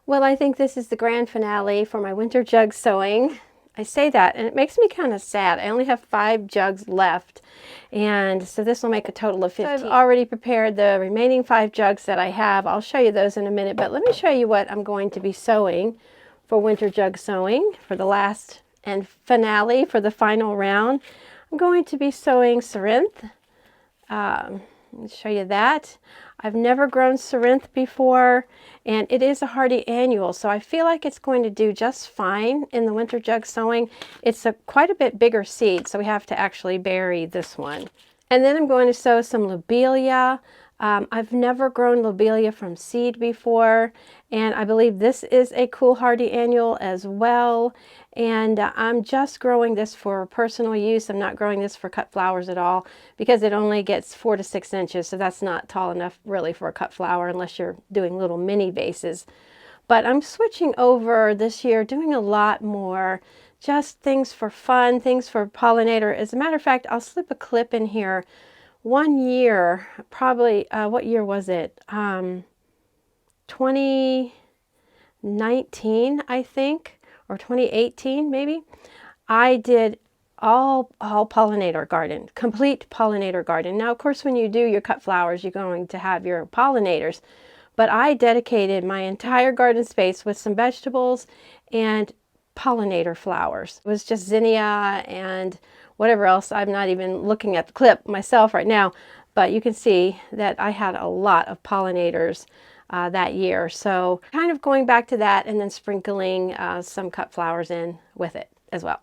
Well, I think this is the grand finale for my winter jug sewing. I say that and it makes me kind of sad. I only have 5 jugs left, and so this will make a total of 15. So I've already prepared the remaining 5 jugs that I have. I'll show you those in a minute, but let me show you what I'm going to be sewing for winter jug sewing for the last and finale for the final round. I'm going to be sewing Corinth. Let me show you that. I've never grown Corinth before, and it is a hardy annual, so I feel like it's going to do just fine in the winter jug sewing. It's quite a bit bigger seed, so we have to actually bury this one. And then I'm going to sow some Lobelia. I've never grown Lobelia from seed before, and I believe this is a cool hardy annual as well. And I'm just growing this for personal use. I'm not growing this for cut flowers at all because it only gets 4 to 6 inches, so that's not tall enough really for a cut flower unless you're doing little mini vases. But I'm switching over this year, doing a lot more just things for fun, things for pollinator. As a matter of fact, I'll slip a clip in here. One year, probably, what year was it? 2019, I think, or 2018 maybe. I did all pollinator garden, complete pollinator garden. Now, of course, when you do your cut flowers, you're going to have your pollinators, but I dedicated my entire garden space with some vegetables and pollinator flowers. It was just zinnia and whatever else. I'm not even looking at the clip myself right now, but you can see that I had a lot of pollinators that year. So kind of going back to that and then sprinkling some cut flowers in with it as well.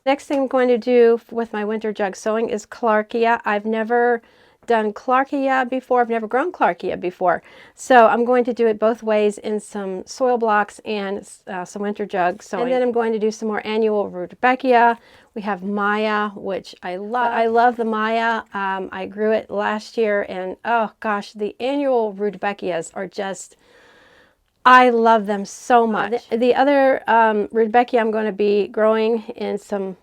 Next thing I'm going to do with my winter jug sewing is Clarkia. I've never done Clarkia before. I've never grown Clarkia before. So I'm going to do it both ways in some soil blocks and some winter jug sewing. And then I'm going to do some more annual Rudbeckia. We have Maya, which I love. I love the Maya. I grew it last year, and oh gosh, the annual Rudbeckias are just, I love them so much. The other Rudbeckia I'm going to be growing in some,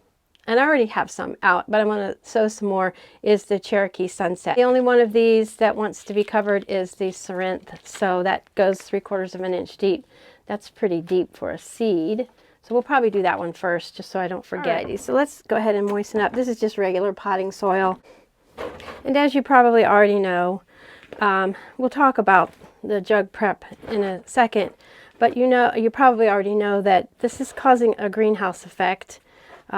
and I already have some out, but I'm going to sow some more, is the Cherokee Sunset. The only one of these that wants to be covered is the Corinth, so that goes 3/4 of an inch deep. That's pretty deep for a seed. So we'll probably do that one first, just so I don't forget. Alrighty, so let's go ahead and moisten up. This is just regular potting soil. And as you probably already know, we'll talk about the jug prep in a second, but you probably already know that this is causing a greenhouse effect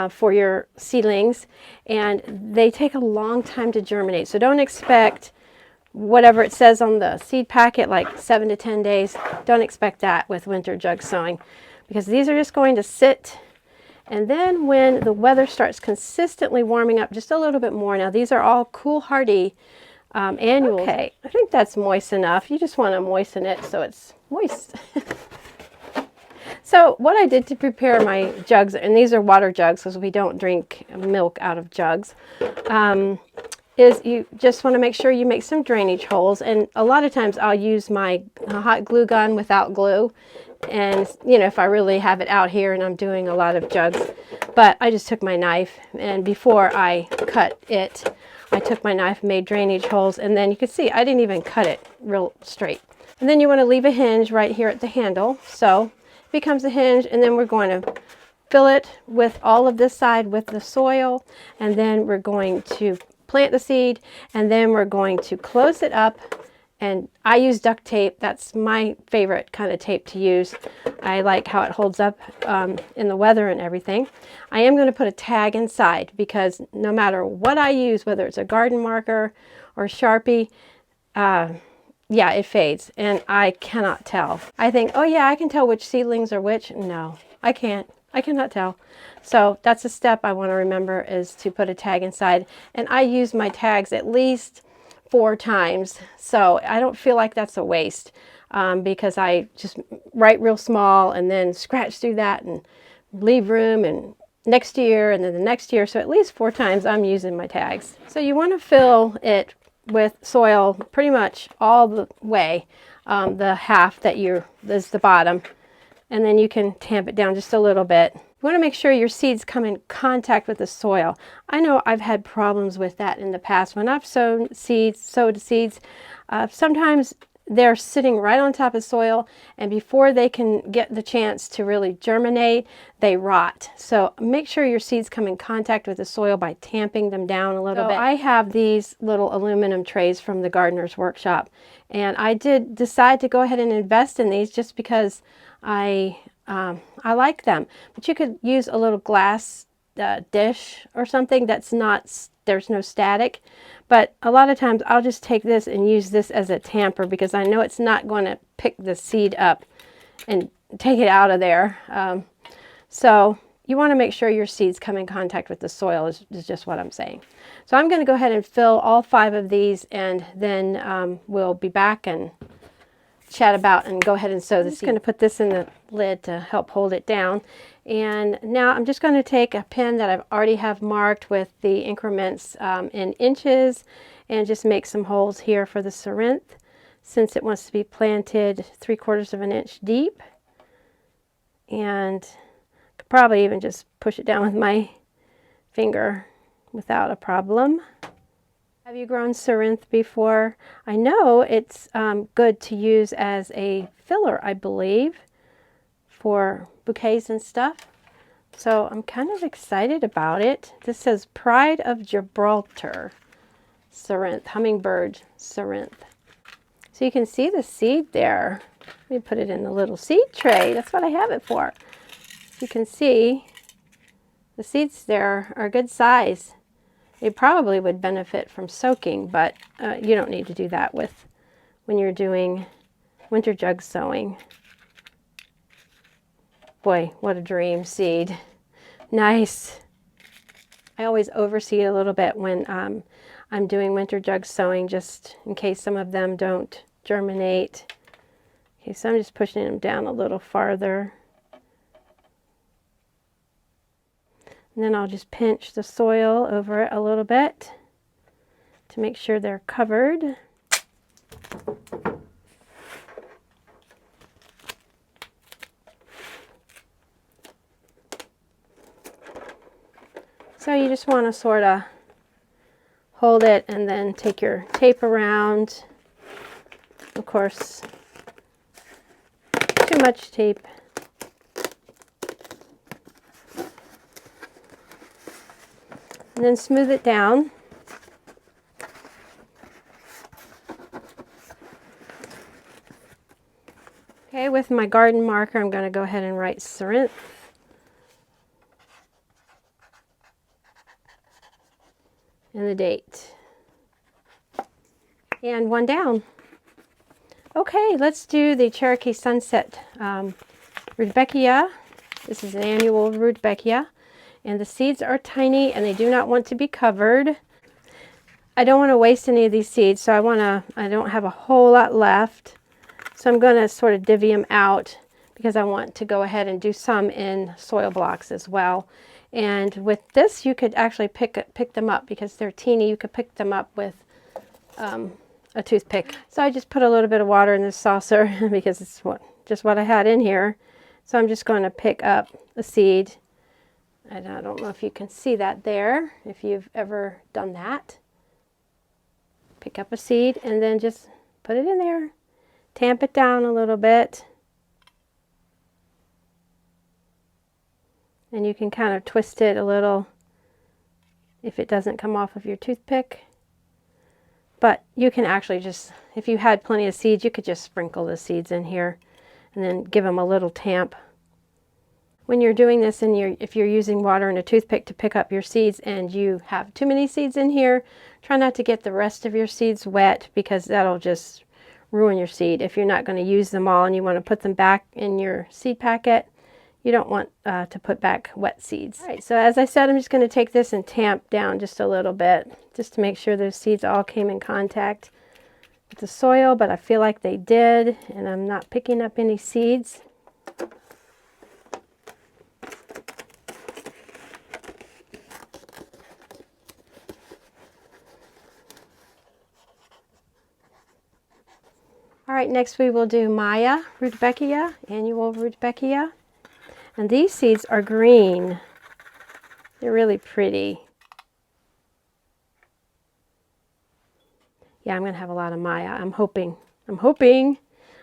for your seedlings, and they take a long time to germinate. So don't expect whatever it says on the seed packet, like 7 to 10 days. Don't expect that with winter jug sowing, because these are just going to sit, and then when the weather starts consistently warming up just a little bit more, now these are all cool hardy annuals. Okay, I think that's moist enough. You just want to moisten it so it's moist. So what I did to prepare my jugs, and these are water jugs because we don't drink milk out of jugs, is you just want to make sure you make some drainage holes. And a lot of times I'll use my hot glue gun without glue. And if I really have it out here and I'm doing a lot of jugs, but I just took my knife, and before I cut it, I took my knife and made drainage holes, and then you can see I didn't even cut it real straight. And then you want to leave a hinge right here at the handle, so it becomes a hinge, and then we're going to fill it with all of this side with the soil, and then we're going to plant the seed, and then we're going to close it up. And I use duct tape. That's my favorite kind of tape to use. I like how it holds up in the weather and everything. I am going to put a tag inside, because no matter what I use, whether it's a garden marker or Sharpie, yeah, it fades, and I cannot tell. I think, oh yeah, I can tell which seedlings are which. No, I can't. I cannot tell. So that's a step I want to remember, is to put a tag inside. And I use my tags at least 4 times, so I don't feel like that's a waste, because I just write real small and then scratch through that and leave room, and next year and then the next year, so at least 4 times I'm using my tags. So you want to fill it with soil pretty much all the way, the half that is the bottom, and then you can tamp it down just a little bit. You want to make sure your seeds come in contact with the soil. I know I've had problems with that in the past. When I've sowed seeds, sometimes they're sitting right on top of soil, and before they can get the chance to really germinate, they rot. So make sure your seeds come in contact with the soil by tamping them down a little bit. I have these little aluminum trays from the Gardener's Workshop, and I did decide to go ahead and invest in these just because I like them. But you could use a little glass dish or something that's not, there's no static. But a lot of times I'll just take this and use this as a tamper because I know it's not going to pick the seed up and take it out of there. So you want to make sure your seeds come in contact with the soil is just what I'm saying. So I'm going to go ahead and fill all 5 of these, and then we'll be back and chat about and go ahead and sow the seed. I'm just going to put this in the lid to help hold it down. And now I'm just going to take a pin that I've already have marked with the increments in inches and just make some holes here for the Sorrent, since it wants to be planted 3/4 of an inch deep. And could probably even just push it down with my finger without a problem. Have you grown Sorrent before? I know it's good to use as a filler, I believe, for bouquets and stuff. So I'm kind of excited about it. This says Pride of Gibraltar Sorrent, hummingbird Sorrent. So you can see the seed there. Let me put it in the little seed tray. That's what I have it for. You can see the seeds there are a good size. They probably would benefit from soaking, but you don't need to do that when you're doing winter jug sowing. Boy, what a dream seed. Nice. I always overseed a little bit when I'm doing winter jug sowing, just in case some of them don't germinate. Okay, so I'm just pushing them down a little farther. And then I'll just pinch the soil over it a little bit to make sure they're covered. So you just want to sort of hold it and then take your tape around. Of course, too much tape. And then smooth it down. Okay, with my garden marker, I'm going to go ahead and write Sorrent. And the date. And one down. Okay, let's do the Cherokee Sunset Rudbeckia. This is an annual Rudbeckia. And the seeds are tiny and they do not want to be covered. I don't want to waste any of these seeds, so I don't have a whole lot left. So I'm going to sort of divvy them out because I want to go ahead and do some in soil blocks as well. And with this, you could actually pick them up because they're teeny. You could pick them up with a toothpick. So I just put a little bit of water in this saucer because it's just what I had in here. So I'm just going to pick up a seed. And I don't know if you can see that there, if you've ever done that. Pick up a seed and then just put it in there. Tamp it down a little bit. And you can kind of twist it a little if it doesn't come off of your toothpick. But you can actually just, if you had plenty of seeds, you could just sprinkle the seeds in here and then give them a little tamp. When you're doing this and if you're using water and a toothpick to pick up your seeds and you have too many seeds in here, try not to get the rest of your seeds wet because that'll just ruin your seed. If you're not going to use them all and you want to put them back in your seed packet, you don't want to put back wet seeds. All right, so as I said, I'm just going to take this and tamp down just a little bit just to make sure those seeds all came in contact with the soil, but I feel like they did, and I'm not picking up any seeds. All right, next we will do Maya Rudbeckia, annual Rudbeckia. And these seeds are green. They're really pretty. Yeah, I'm going to have a lot of Maya. I'm hoping I'm hoping.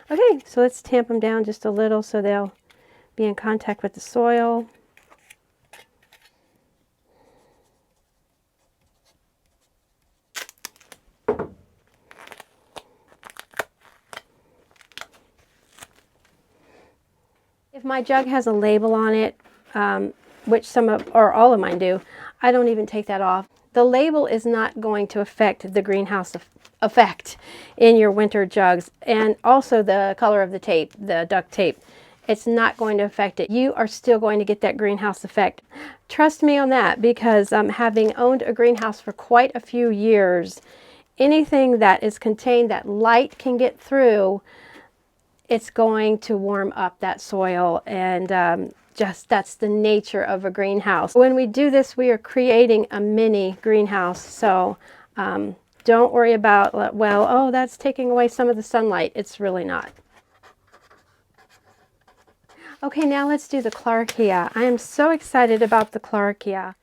Okay, so let's tamp them down just a little so they'll be in contact with the soil. If my jug has a label on it, which some of, or all of mine do, I don't even take that off. The label is not going to affect the greenhouse effect in your winter jugs, and also the color of the tape, the duct tape. It's not going to affect it. You are still going to get that greenhouse effect. Trust me on that, because having owned a greenhouse for quite a few years, anything that is contained that light can get through, it's going to warm up that soil, and just that's the nature of a greenhouse. When we do this, we are creating a mini greenhouse. So don't worry about, well, oh, that's taking away some of the sunlight. It's really not. Okay, now let's do the Clarkia. I am so excited about the Clarkia.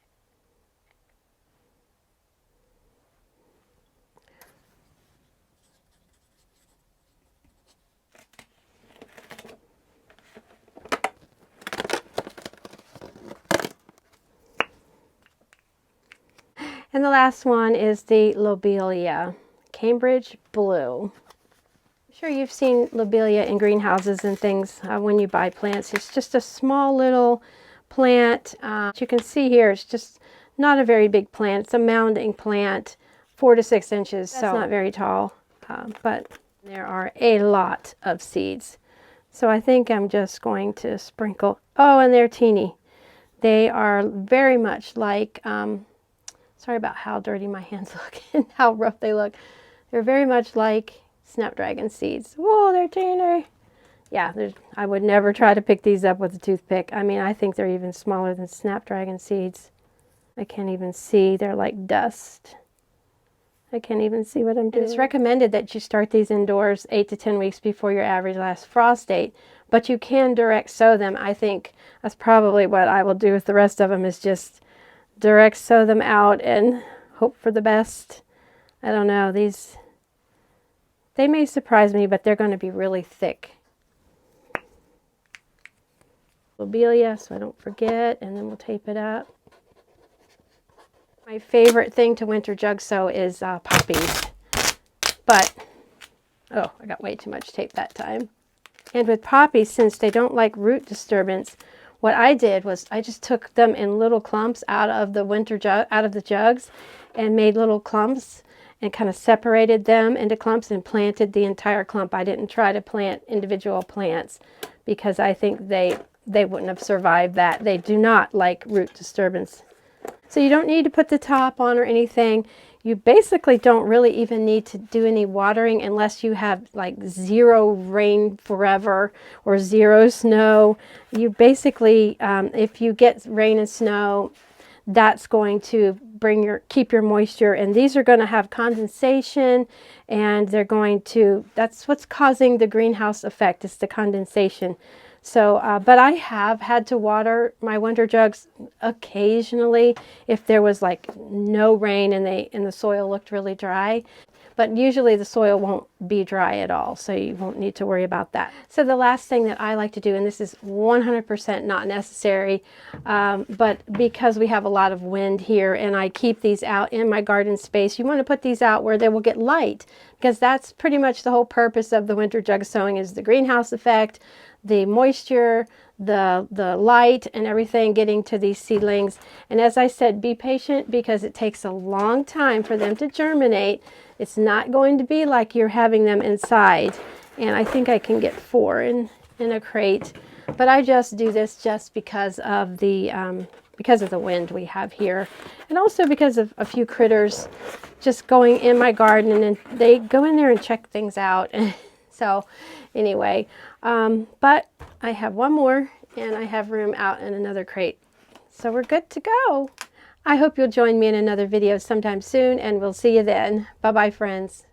And the last one is the Lobelia, Cambridge Blue. I'm sure you've seen Lobelia in greenhouses and things when you buy plants. It's just a small little plant. As you can see here, it's just not a very big plant. It's a mounding plant, 4 to 6 inches. That's so not very tall, but there are a lot of seeds. So I think I'm just going to sprinkle. Oh, and they're teeny. They are very much like, sorry about how dirty my hands look and how rough they look. They're very much like snapdragon seeds. Whoa, they're teeny. Yeah, I would never try to pick these up with a toothpick. I mean, I think they're even smaller than snapdragon seeds. I can't even see. They're like dust. I can't even see what I'm doing. It's recommended that you start these indoors 8 to 10 weeks before your average last frost date, but you can direct sow them. I think that's probably what I will do with the rest of them, is just direct sow them out and hope for the best. I don't know, they may surprise me, but they're going to be really thick. Lobelia, so I don't forget, and then we'll tape it up. My favorite thing to winter jug sow is poppies, but oh, I got way too much tape that time. And with poppies, since they don't like root disturbance, what I did was I just took them in little clumps out of the winter jug, out of the jugs, and made little clumps and kind of separated them into clumps and planted the entire clump. I didn't try to plant individual plants because I think they wouldn't have survived that. They do not like root disturbance. So you don't need to put the top on or anything. You basically don't really even need to do any watering unless you have like 0 rain forever or 0 snow. You basically, if you get rain and snow, that's going to keep your moisture, and these are going to have condensation, and they're going to, that's what's causing the greenhouse effect, is the condensation. So, but I have had to water my winter jugs occasionally if there was like no rain and the soil looked really dry. But usually the soil won't be dry at all, so you won't need to worry about that. So the last thing that I like to do, and this is 100% not necessary, but because we have a lot of wind here and I keep these out in my garden space, you want to put these out where they will get light, because that's pretty much the whole purpose of the winter jug sowing, is the greenhouse effect, the moisture, the light, and everything getting to these seedlings. And as I said, be patient, because it takes a long time for them to germinate. It's not going to be like you're having them inside. And I think I can get 4 in a crate. But I just do this just because of the wind we have here, and also because of a few critters just going in my garden, and they go in there and check things out. So anyway, but I have one more, and I have room out in another crate. So we're good to go. I hope you'll join me in another video sometime soon, and we'll see you then. Bye-bye, friends.